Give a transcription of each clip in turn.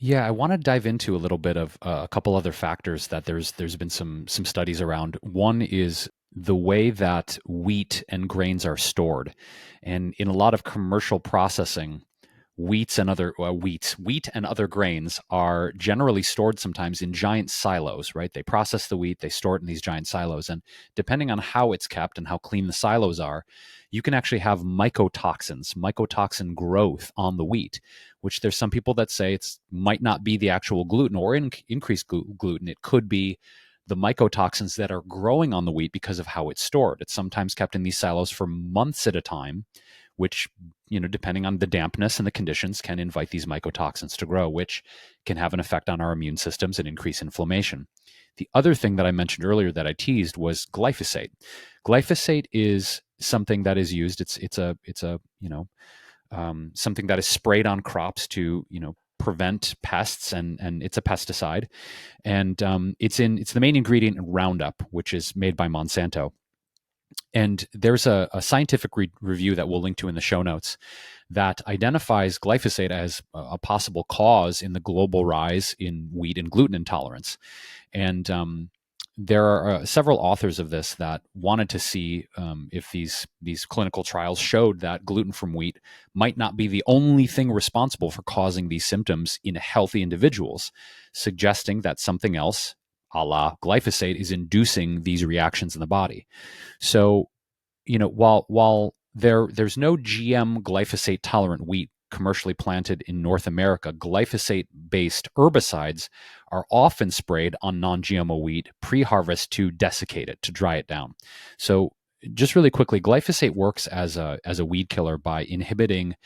Yeah, I want to dive into a little bit of a couple other factors that there's been some studies around. One is the way that wheat and grains are stored, and in a lot of commercial processing, wheat and other grains are generally stored sometimes in giant silos. Right? They process the wheat, they store it in these giant silos, and depending on how it's kept and how clean the silos are, you can actually have mycotoxin growth on the wheat, which there's some people that say it's might not be the actual gluten or increased gluten. It could be the mycotoxins that are growing on the wheat because of how it's stored. It's sometimes kept in these silos for months at a time, which, depending on the dampness and the conditions, can invite these mycotoxins to grow, which can have an effect on our immune systems and increase inflammation. The other thing that I mentioned earlier that I teased was glyphosate. Glyphosate is something that is used. It's a something that is sprayed on crops to prevent pests, and it's a pesticide, and it's the main ingredient in Roundup, which is made by Monsanto. And there's a scientific review that we'll link to in the show notes that identifies glyphosate as a possible cause in the global rise in wheat and gluten intolerance. And there are several authors of this that wanted to see if these clinical trials showed that gluten from wheat might not be the only thing responsible for causing these symptoms in healthy individuals, suggesting that something else, a la glyphosate, is inducing these reactions in the body. So, while there's no GM glyphosate tolerant wheat commercially planted in North America, glyphosate based herbicides are often sprayed on non-GMO wheat pre-harvest to desiccate it, to dry it down. So just really quickly, glyphosate works as a weed killer by inhibiting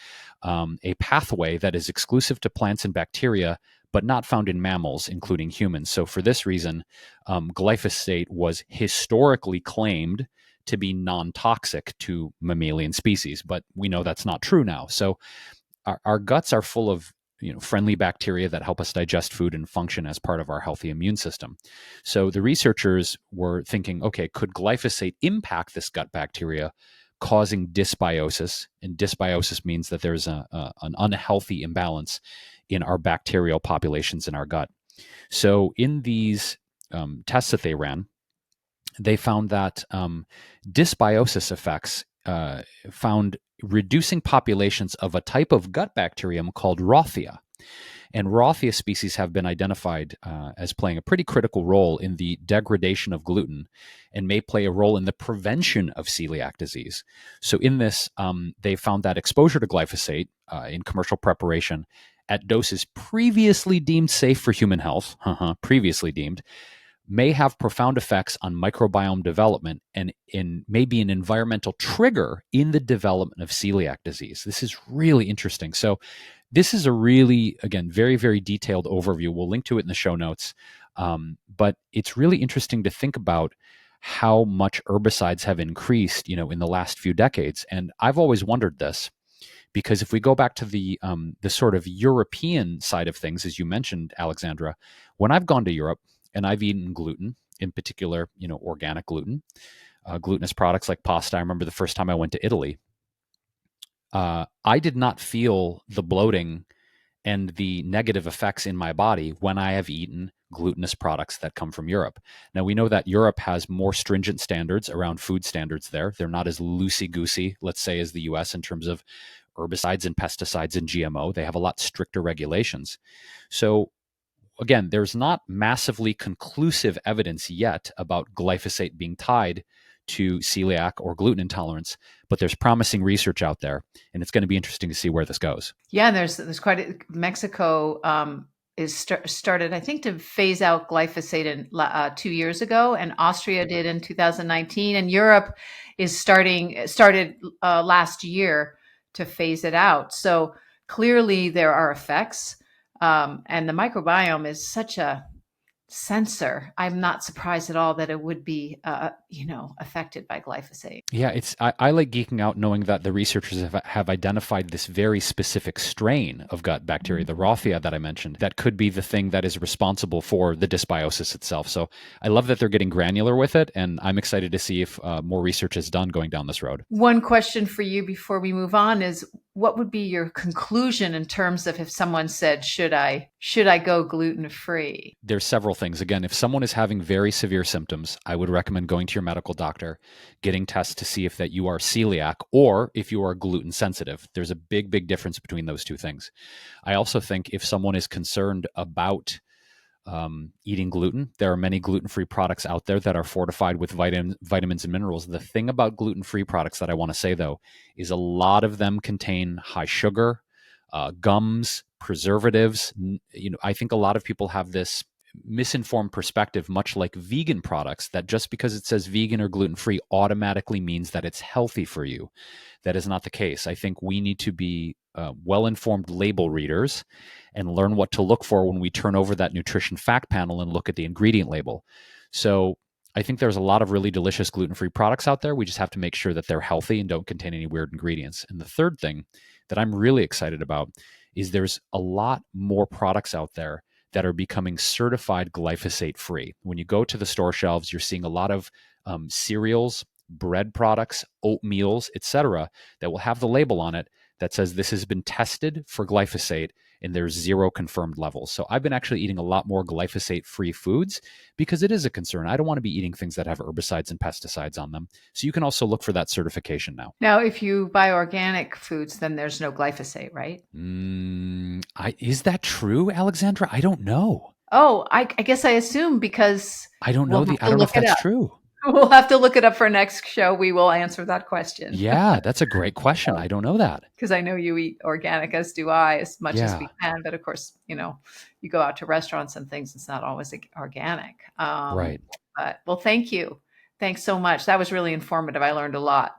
a pathway that is exclusive to plants and bacteria, but not found in mammals, including humans. So for this reason, glyphosate was historically claimed to be non-toxic to mammalian species, but we know that's not true now. So our guts are full of friendly bacteria that help us digest food and function as part of our healthy immune system. So the researchers were thinking, okay, could glyphosate impact this gut bacteria, causing dysbiosis? And dysbiosis means that there's an unhealthy imbalance in our bacterial populations in our gut. So in these tests that they ran, they found that dysbiosis effects found reducing populations of a type of gut bacterium called Rothia. And Rothia species have been identified as playing a pretty critical role in the degradation of gluten and may play a role in the prevention of celiac disease. So, in this, they found that exposure to glyphosate in commercial preparation at doses previously deemed safe for human health, previously deemed, may have profound effects on microbiome development and may be an environmental trigger in the development of celiac disease. This is really interesting. So this is a really, again, very, very detailed overview. We'll link to it in the show notes. But it's really interesting to think about how much herbicides have increased, in the last few decades. And I've always wondered this, because if we go back to the sort of European side of things, as you mentioned, Alexandra, when I've gone to Europe and I've eaten gluten, in particular, organic gluten, glutinous products like pasta. I remember the first time I went to Italy, I did not feel the bloating and the negative effects in my body when I have eaten glutinous products that come from Europe. Now, we know that Europe has more stringent standards around food standards there. They're not as loosey-goosey, let's say, as the US in terms of herbicides and pesticides and GMO. They have a lot stricter regulations. So again, there's not massively conclusive evidence yet about glyphosate being tied to celiac or gluten intolerance, but there's promising research out there, and it's going to be interesting to see where this goes. Yeah, there's quite Mexico is started, I think, to phase out glyphosate 2 years ago, and Austria did in 2019, and Europe is started last year to phase it out. So clearly there are effects, and the microbiome is such a sensor. I'm not surprised at all that it would be, affected by glyphosate. Yeah, I like geeking out knowing that the researchers have identified this very specific strain of gut bacteria, the Rothia that I mentioned, that could be the thing that is responsible for the dysbiosis itself. So I love that they're getting granular with it, and I'm excited to see if more research is done going down this road. One question for you before we move on is, what would be your conclusion in terms of if someone said, should I go gluten free? There's several things. Again, if someone is having very severe symptoms, I would recommend going to your medical doctor, getting tests to see if that you are celiac or if you are gluten sensitive. There's a big, big difference between those two things. I also think if someone is concerned about eating gluten, there are many gluten-free products out there that are fortified with vitamins and minerals. The thing about gluten-free products that I want to say, though, is a lot of them contain high sugar, gums, preservatives. I think a lot of people have this misinformed perspective, much like vegan products, that just because it says vegan or gluten-free automatically means that it's healthy for you. That is not the case. I think we need to be well-informed label readers and learn what to look for when we turn over that nutrition fact panel and look at the ingredient label. So I think there's a lot of really delicious gluten-free products out there. We just have to make sure that they're healthy and don't contain any weird ingredients. And the third thing that I'm really excited about is there's a lot more products out there that are becoming certified glyphosate-free. When you go to the store shelves, you're seeing a lot of cereals, bread products, oatmeals, etc., that will have the label on it that says this has been tested for glyphosate and there's 0 confirmed levels. So I've been actually eating a lot more glyphosate-free foods because it is a concern. I don't want to be eating things that have herbicides and pesticides on them. So you can also look for that certification now. Now, if you buy organic foods, then there's no glyphosate, right? Is that true, Alexandra? I don't know. Oh, I guess I assume because I don't we'll know have I to don't know look if it that's up. true. We'll have to look it up for next show. We will answer that question Yeah, that's a great question. I don't know that. because I know you eat organic, as do I, as much as Yeah, we can. But of course, you go out to restaurants and things, it's not always organic. right. But well, thank you. Thanks so much. That was really informative. I learned a lot.